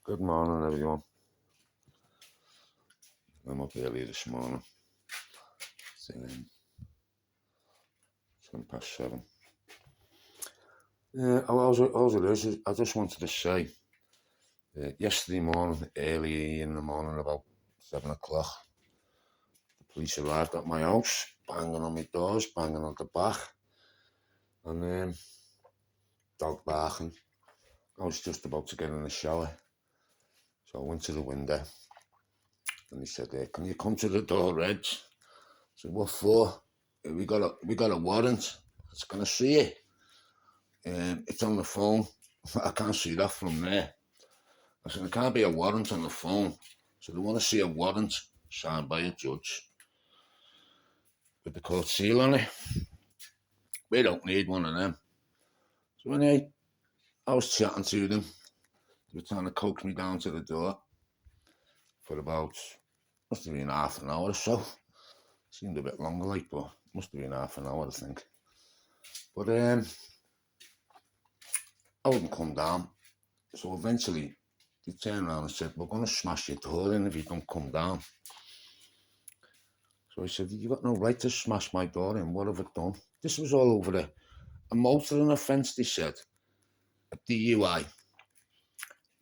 Good morning, everyone. I'm up early this morning. It's 7:07. I just wanted to say, yesterday morning, early in the morning, about 7 o'clock, the police arrived at my house, banging on my doors, banging on the back, and dog barking. I was just about to get in the shower, so I went to the window, and he said, "Can you come to the door, Reg?" I said, "What for?" We got a warrant. It's gonna see it. It's on the phone. I can't see that from there. I said, there can't be a warrant on the phone. So they want to see a warrant signed by a judge with the court seal on it. We don't need one of them. So anyway, I was chatting to them. They were trying to coax me down to the door for about, must have been half an hour or so. Seemed a bit longer like, but must have been half an hour, I think. But I wouldn't come down. So eventually they turned around and said, "We're going to smash your door in if you don't come down." So I said, "You got no right to smash my door in. What have I done?" This was all over a motoring offence, they said. A DUI.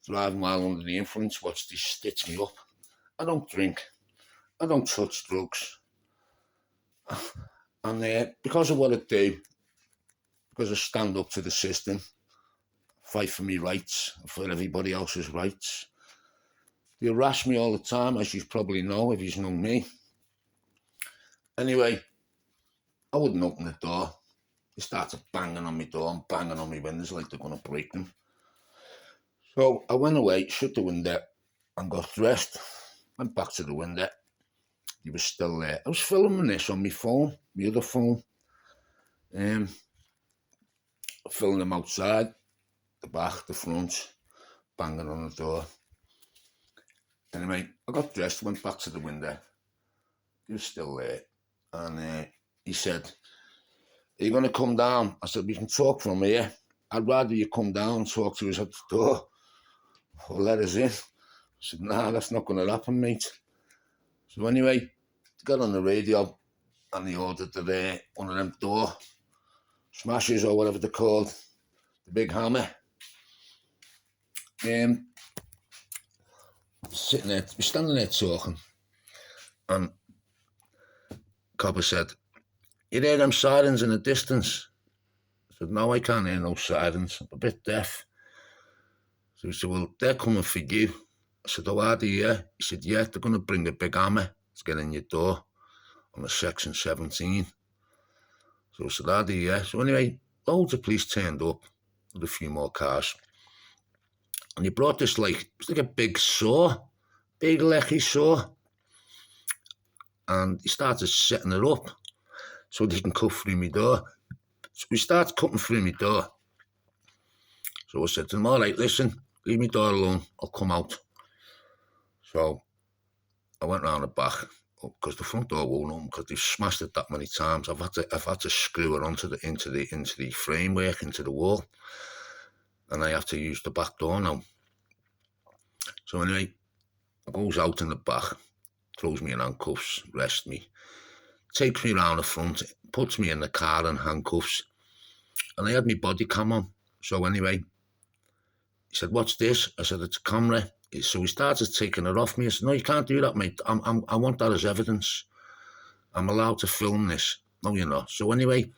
Driving while under the influence, watch they stitch me up. I don't drink. I don't touch drugs. And because of what I do, because I stand up to the system, fight for me rights, for everybody else's rights, they harass me all the time, as you probably know, if you know me. Anyway, I wouldn't open the door. They started banging on my door and banging on my windows like they're going to break them. So I went away, shut the window, and got dressed. Went back to the window. He was still there. I was filming this on my phone, my other phone. Filming them outside, the back, the front, banging on the door. Anyway, I got dressed, went back to the window. He was still there. And he said, "Are you going to come down?" I said, "We can talk from here. I'd rather you come down and talk to us at the door or let us in." I said, "Nah, that's not going to happen, mate." So anyway, they got on the radio and they ordered one of them door smashers or whatever they're called, the big hammer. Sitting there, we're standing there talking, and copper said, "You hear them sirens in the distance?" I said, "No, I can't hear no sirens. I'm a bit deaf." So he said, "Well, they're coming for you." I said, "Oh, are they, yeah?" He said, "Yeah, they're going to bring a big hammer to get in your door on a section 17. So I said, "Are they, yeah?" So anyway, loads of police turned up with a few more cars. And he brought this it's like a big saw, big lecky saw. And he started setting it up so they can cut through my door. So we started cutting through my door. So I said to him, "All right, listen, leave my door alone, I'll come out." So I went round the back, because the front door won't open because they've smashed it that many times. I've had to screw it into the framework, into the wall, and I have to use the back door now. So anyway, I goes out in the back, throws me in handcuffs, arrests me, takes me round the front, puts me in the car in handcuffs, and I had my body cam on. So anyway, he said, "What's this?" I said, "It's a camera." So he started taking it off me. I said, "No, you can't do that, mate. I want that as evidence. I'm allowed to film this." "No, you're not." So anyway,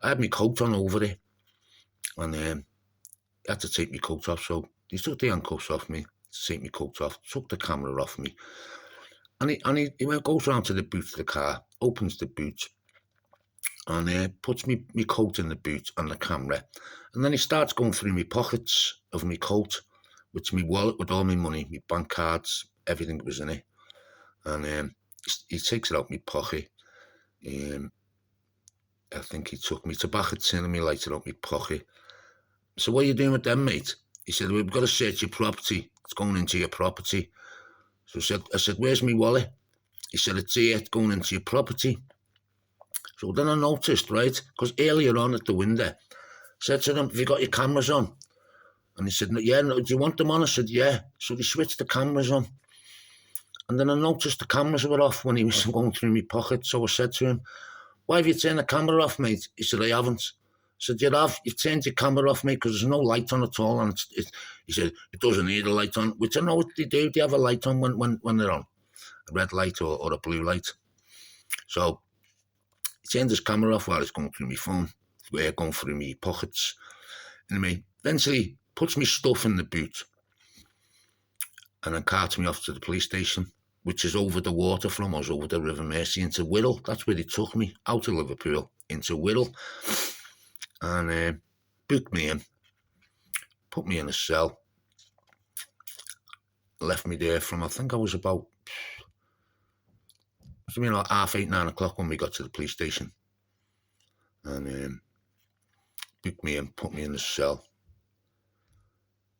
I had my coat on over it, and I had to take my coat off. So he took the handcuffs off me, to take my coat off, took the camera off me, and he goes round to the boot of the car, opens the boot, and puts my coat in the boot and the camera, and then he starts going through my pockets of my coat, which my wallet with all my money, my bank cards, everything that was in it, and he takes it out my pocket. I think he took me tobacco tin and me lighter out my pocket. "So what are you doing with them, mate?" He said, "We've got to search your property. It's going into your property." So I said, "Where's my wallet?" He said, "It's here, it's going into your property." So then I noticed, right, because earlier on at the window, I said to them, "Have you got your cameras on?" And he said, yeah, no, do you want them on? I said, yeah. So they switched the cameras on. And then I noticed the cameras were off when he was going through my pocket. So I said to him, why have you turned the camera off, mate? He said, I haven't. I said, you've turned your camera off, mate, because there's no light on at all. And he said, it doesn't need a light on, which I know what they do. They have a light on when they're on, a red light or a blue light. So he turned his camera off while he's going through my phone, going through my pockets. Anyway, eventually puts me stuff in the boot and then carts me off to the police station, which is over the water from us, over the River Mersey into Wirral. That's where they took me, out of Liverpool, into Wirral. And booked me in, put me in a cell, left me there from, I think I was about, 8:30, 9 o'clock when we got to the police station. And booked me in, put me in the cell.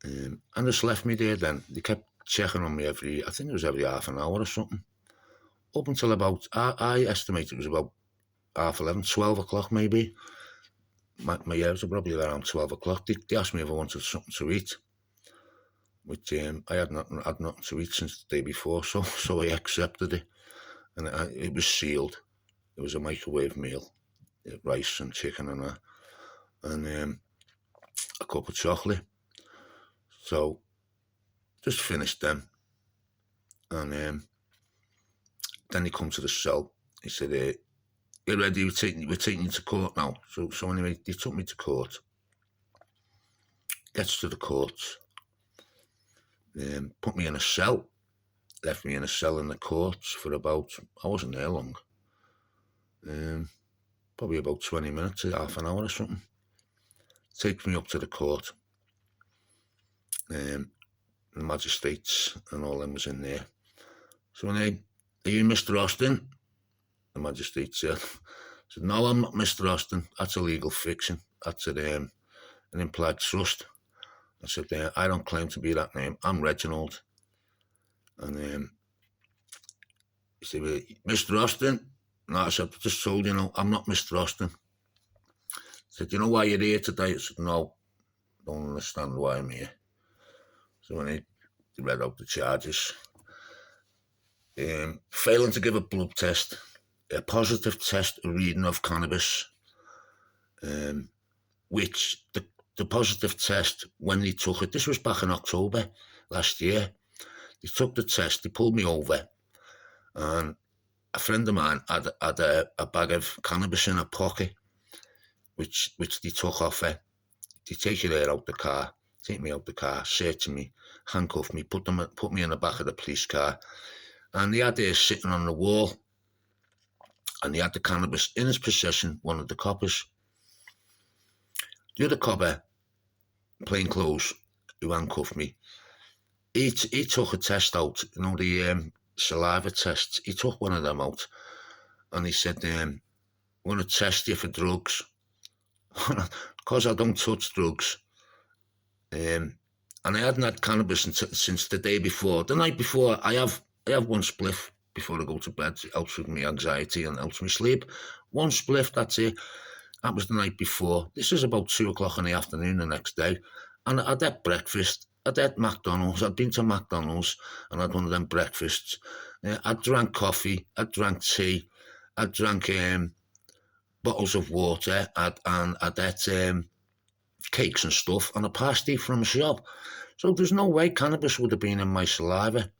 And just left me there then. They kept checking on me I think it was every half an hour or something. Up until about, I estimate it was about 11:30, 12 o'clock maybe. My years were probably around 12 o'clock. They asked me if I wanted something to eat, which I had nothing to eat since the day before, so I accepted it. And it was sealed. It was a microwave meal, rice and chicken and that, and a cup of chocolate. So just finished them, and then he come to the cell. He said, "You're ready? We're taking you to court now." So anyway, they took me to court. Gets to the court, put me in a cell. Left me in a cell in the courts for about, I wasn't there long, probably about 20 minutes, half an hour or something. Takes me up to the court. The magistrates and all them was in there. So when are you Mr. Austin? The magistrate said, no, I'm not Mr. Austin. That's a legal fiction. That's an implied trust. I said, I don't claim to be that name. I'm Reginald. And he said, Mr. Austin? No, I said, I just told you, I'm not Mr. Austin. He said, you know why you're here today? I said, no, don't understand why I'm here. So when he read out the charges, failing to give a blood test, a positive test reading of cannabis, which the positive test, when they took it, this was back in October last year, they took the test, they pulled me over, and a friend of mine had a bag of cannabis in her pocket, which they took off her. They take it out the car, take me out the car, searching me, handcuff me, put me in the back of the police car, and they had her sitting on the wall, and he had the cannabis in his possession, one of the coppers. The other copper, plain clothes, who handcuffed me, he took a test out, the saliva tests. He took one of them out, and he said, I'm going to test you for drugs. Because I don't touch drugs. And I hadn't had cannabis since the day before. The night before, I have one spliff before I go to bed. It helps with my anxiety and helps me sleep. One spliff, that's it. That was the night before. This is about 2 o'clock in the afternoon the next day. And I'd had breakfast. I'd had McDonald's. I'd been to McDonald's and I'd one of them breakfasts. I drank coffee. I drank tea. I drank bottles of water. I'd had cakes and stuff and a pasty from a shop. So there's no way cannabis would have been in my saliva.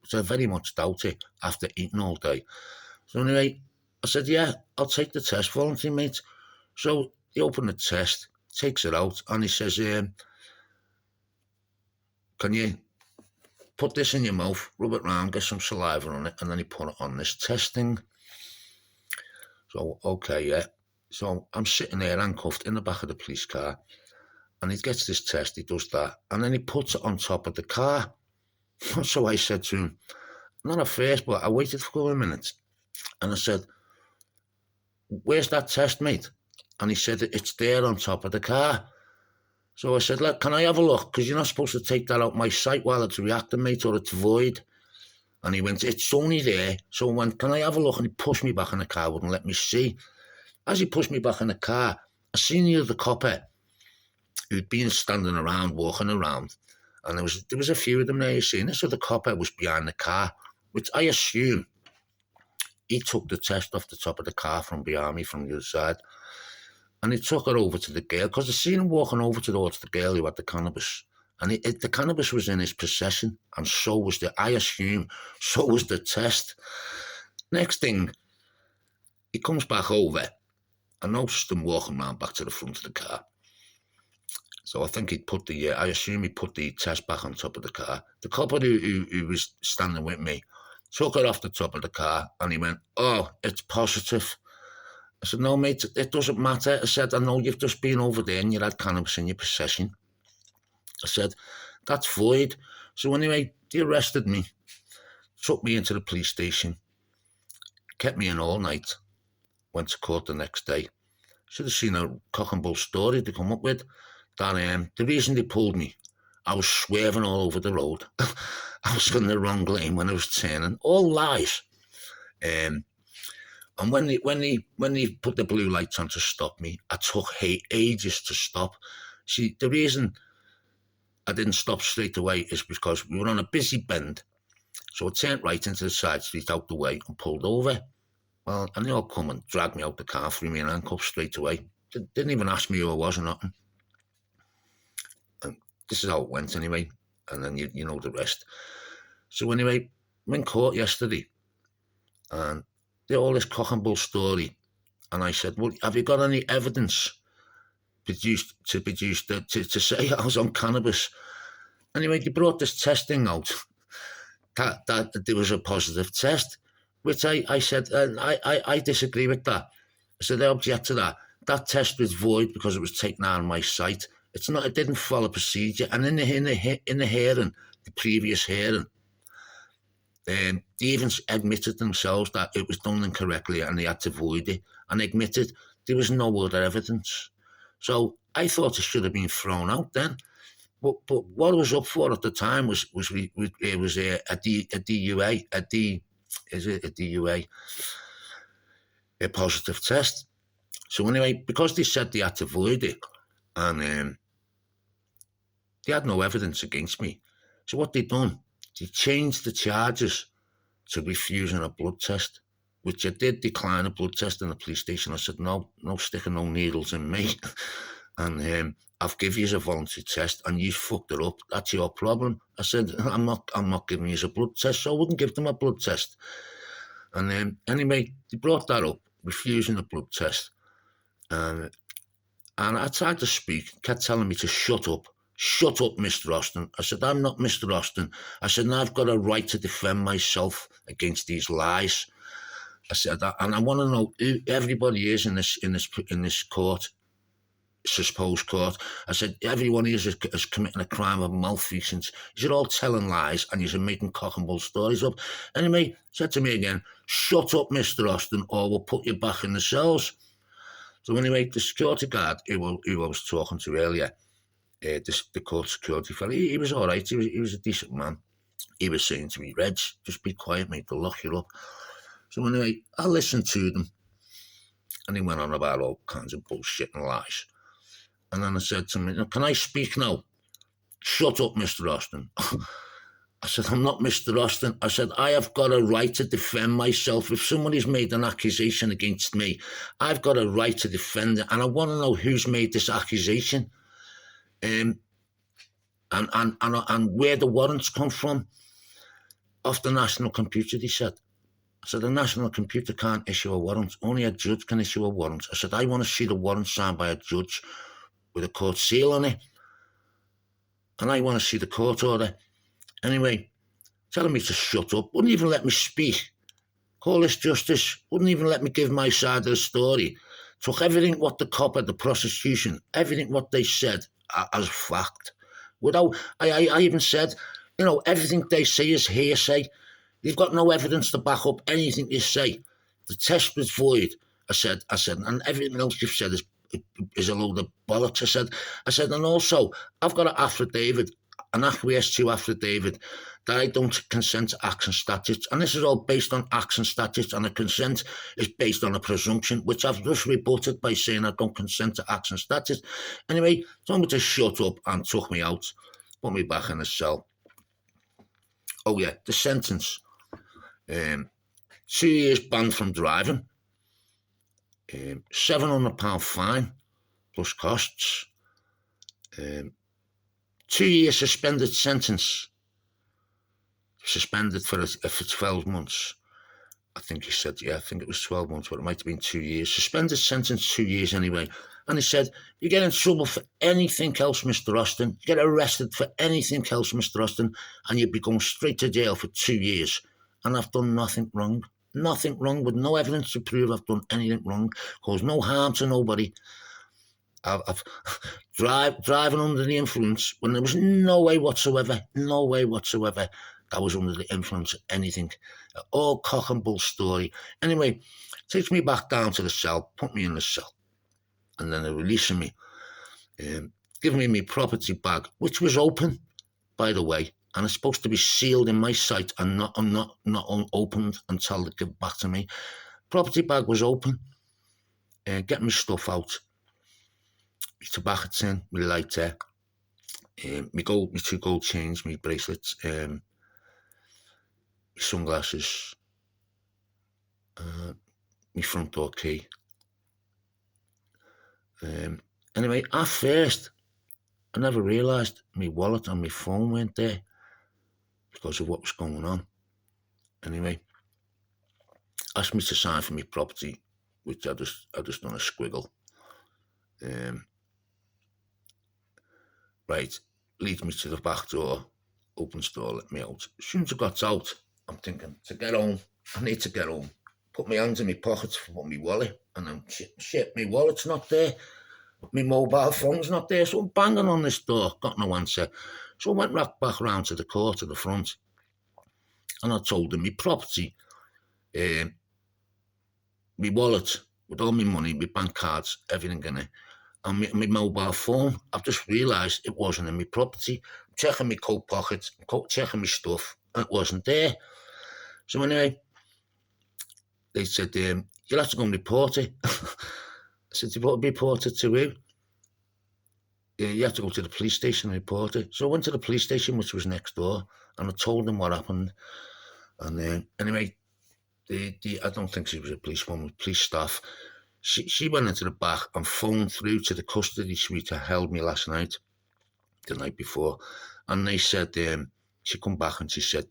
So I very much doubt it after eating all day. So anyway, I said, yeah, I'll take the test, voluntary, mate. So he opened the test, takes it out, and he says, can you put this in your mouth, rub it round, get some saliva on it, and then he put it on this test thing. So, okay, yeah. So I'm sitting there handcuffed in the back of the police car, and he gets this test, he does that, and then he puts it on top of the car. So I said to him, not at first, but I waited for a couple of minutes, and I said, where's that test, mate? And he said, it's there on top of the car. So I said, look, can I have a look? Because you're not supposed to take that out my sight while it's reacting, mate, or it's void. And he went, it's only there. So I went, can I have a look? And he pushed me back in the car, wouldn't let me see. As he pushed me back in the car, I seen the other copper. who'd been standing around, walking around, and there was a few of them there, you see, and this other copper was behind the car, which I assume he took the test off the top of the car from behind me from the other side, and he took it over to the girl, because I seen him walking over towards the girl who had the cannabis, and the cannabis was in his possession, and so was I assume, so was the test. Next thing, he comes back over. I noticed him walking around back to the front of the car. So I think I assume he put the test back on top of the car. The couple who was standing with me took it off the top of the car, and he went, "Oh, it's positive." I said, "No, mate, it doesn't matter." I said, "I know you've just been over there and you had cannabis in your possession." I said, "That's void." So anyway, they arrested me, took me into the police station, kept me in all night, went to court the next day. Should have seen a cock and bull story to come up with. That the reason they pulled me, I was swerving all over the road. I was in the wrong lane when I was turning. All lies. And when they put the blue lights on to stop me, I took ages to stop. See, the reason I didn't stop straight away is because we were on a busy bend. So I turned right into the side street out the way and pulled over. Well, and they all come and dragged me out the car, threw me in handcuffs straight away. Didn't even ask me who I was or nothing. And this is how it went anyway. And then you know the rest. So anyway, I'm in court yesterday. And they all this cock and bull story. And I said, "Well, have you got any evidence to say I was on cannabis?" Anyway, they brought this testing out that there was a positive test, which I said, I disagree with that. I said, I object to that. That test was void because it was taken out of my sight. It's not. It didn't follow procedure. And in the hearing, the previous hearing, they even admitted themselves that it was done incorrectly and they had to void it, and admitted there was no other evidence. So I thought it should have been thrown out then. But what I was up for at the time was a positive test. So anyway, because they said they had to void it, and they had no evidence against me. So what they done, they changed the charges to refusing a blood test, which I did decline a blood test in the police station. I said, no sticking no needles in me. And I've given you a voluntary test and you fucked it up. That's your problem. I said, I'm not giving you a blood test, so I wouldn't give them a blood test. And anyway, they brought that up, refusing the blood test. And I tried to speak, kept telling me to shut up. Shut up, Mr. Austin. I said, I'm not Mr. Austin. I said, I've got a right to defend myself against these lies. I said, and I want to know who everybody is in this court, supposed court. I said, everyone is committing a crime of malfeasance. You're all telling lies and you're making cock and bull stories up. Anyway, said to me again, shut up, Mr. Austin, or we'll put you back in the cells. So anyway, the security guard who I was talking to earlier, the court security fellow, he was all right. He was a decent man. He was saying to me, Reg, just be quiet, mate, they'll lock you up. So anyway, I listened to them, and he went on about all kinds of bullshit and lies. And then I said to him, can I speak now? Shut up, Mr. Austin. I said, I'm not Mr. Austin. I said, I have got a right to defend myself. If somebody's made an accusation against me, I've got a right to defend it. And I want to know who's made this accusation. And where the warrants come from. Off the national computer, he said. I said, the national computer can't issue a warrant. Only a judge can issue a warrant. I said, I want to see the warrant signed by a judge with a court seal on it. And I want to see the court order. Anyway, telling me to shut up, wouldn't even let me speak. Call this justice, wouldn't even let me give my side of the story. Took everything what the cop at the prosecution, everything what they said as fact. I even said, everything they say is hearsay. You've got no evidence to back up anything you say. The test was void. I said, and everything else you've said is a load of bollocks. I said, and also, I've got an affidavit an acquiesce to affidavit that I don't consent to acts and statutes. And this is all based on acts and statutes, and the consent is based on a presumption, which I've just rebutted by saying I don't consent to acts and statutes. Anyway, told me to shut up and took me out, put me back in the cell. Oh yeah, the sentence. 2 years banned from driving, £700 fine plus costs, 2 year suspended sentence, suspended for 12 months. I think he said, yeah, I think it was 12 months, but it might have been 2 years. Suspended sentence, 2 years anyway. And he said, you get in trouble for anything else, Mr. Austin, you get arrested for anything else, Mr. Austin, and you'd be going straight to jail for 2 years. And I've done nothing wrong. Nothing wrong, with no evidence to prove I've done anything wrong, caused no harm to nobody. I've driving under the influence when there was no way whatsoever that I was under the influence of anything. All cock and bull story. Anyway, takes me back down to the cell, put me in the cell, and then they're releasing me, giving me my property bag, which was open, by the way, and it's supposed to be sealed in my sight and not opened until they give it back to me. Property bag was open, getting my stuff out. My tobacco tin, my lighter, my 2 gold chains, my bracelets, my sunglasses, my front door key. Anyway, at first, I never realised my wallet and my phone weren't there because of what was going on. Anyway, asked me to sign for my property, which I just done a squiggle. Right, leads me to the back door, opens the door, let me out. As soon as I got out, I'm thinking, to get home, I need to get home. Put my hands in my pockets for my wallet, and then shit, my wallet's not there. My mobile phone's not there, so I'm banging on this door, got no answer. So I went back round to the court, to the front, and I told them my property, my wallet, with all my money, my bank cards, everything in it, and my mobile phone. I've just realised it wasn't in my property. I'm checking my coat pockets, checking my stuff, and it wasn't there. So anyway, they said, you'll have to go and report it. I said, report it to who? Yeah, you have to go to the police station and report it. So I went to the police station, which was next door, and I told them what happened. And anyway, I don't think she was a policewoman, police staff. She went into the back and phoned through to the custody suite that held me last night, the night before. And they said, she come back and she said,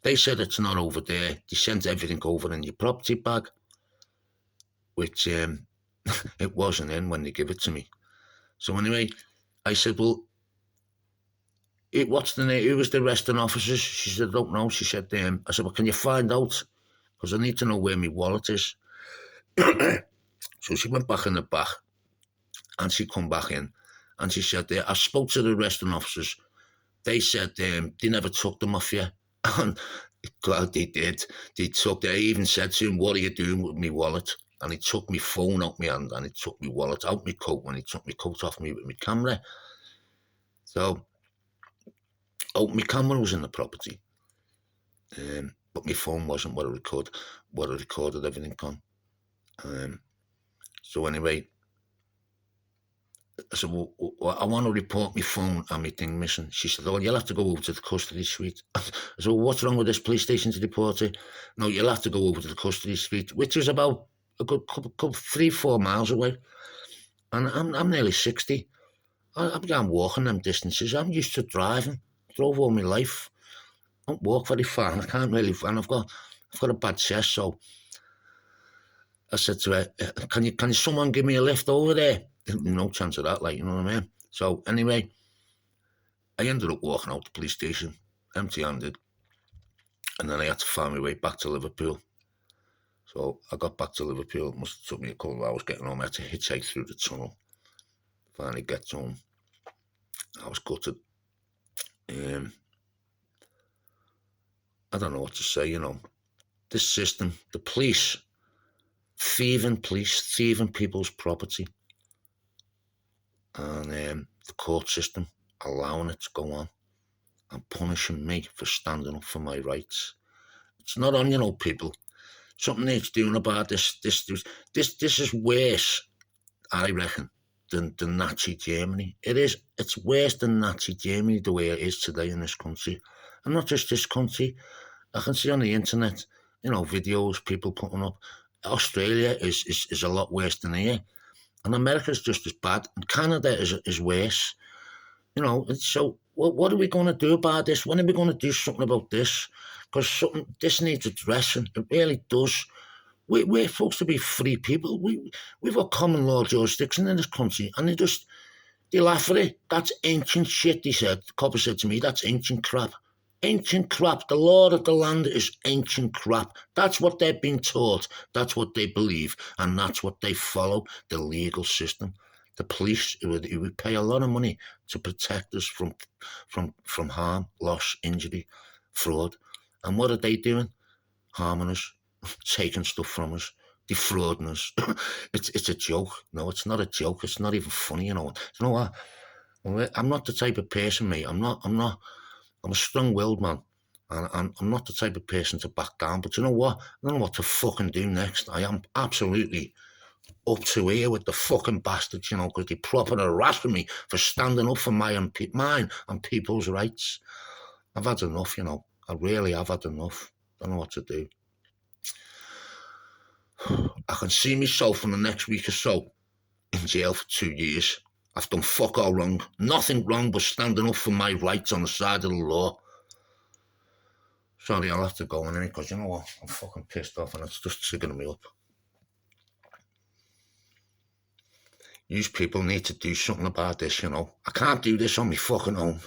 they said it's not over there. They sent everything over in your property bag, which it wasn't in when they give it to me. So anyway, I said, well, what's the name? Who was the arresting officers? She said, I don't know. She said, I said, well, can you find out? Because I need to know where my wallet is. So she went back in the back and she come back in and she said, I spoke to the arresting officers. They said they never took them off you. And God, they did. They even said to him, what are you doing with my wallet? And he took my phone out my hand and he took my wallet out my coat when he took my coat off me with my camera. So, my camera was in the property. But my phone wasn't what I recorded everything on. So anyway, I said, well, I want to report my phone and my thing missing. She said, oh, you'll have to go over to the custody suite. I said, well, what's wrong with this police station to report it? No, you'll have to go over to the custody suite, which is about a good couple 3-4 miles away. And I'm nearly 60. I'm going walking them distances. I'm used to driving. Drove all my life. I don't walk very far, and I can't really. And I've got a bad chest, so I said to her, "Can someone give me a lift over there?" No chance of that, like, you know what I mean. So anyway, I ended up walking out the police station, empty-handed, and then I had to find my way back to Liverpool. So I got back to Liverpool. It must have took me a couple of hours getting home. I had to hitchhike through the tunnel. Finally get home. I was gutted. I don't know what to say, you know. This system, the police, thieving people's property. And the court system, allowing it to go on and punishing me for standing up for my rights. It's not on, people. Something needs doing about this. This is worse, I reckon, than Nazi Germany. It is. It's worse than Nazi Germany the way it is today in this country, and not just this country. I can see on the internet, videos people putting up. Australia is a lot worse than here, and America's just as bad, and Canada is worse. So what are we going to do about this? When are we going to do something about this? Because this needs addressing. It really does. We're supposed to be free people. We've got common law jurisdiction in this country, and they laugh at it. That's ancient shit, they said. The copper said to me, that's ancient crap. Ancient crap. The law of the land is ancient crap. That's what they've been taught. That's what they believe, and that's what they follow, the legal system. The police, who would pay a lot of money to protect us from harm, loss, injury, fraud. And what are they doing? Harming us, taking stuff from us, defrauding us. It's a joke. No, it's not a joke. It's not even funny, You know what? I'm not the type of person, mate. I'm a strong-willed man. And I'm not the type of person to back down. But you know what? I don't know what to fucking do next. I am absolutely up to here with the fucking bastards, because they proper harassing me for standing up for mine and people's rights. I've had enough, I really have had enough. Don't know what to do. I can see myself in the next week or so in jail for 2 years. I've done fuck all wrong. Nothing wrong but standing up for my rights on the side of the law. Sorry, I'll have to go in it because you know what? I'm fucking pissed off and it's just triggering me up. You people need to do something about this, I can't do this on my fucking own.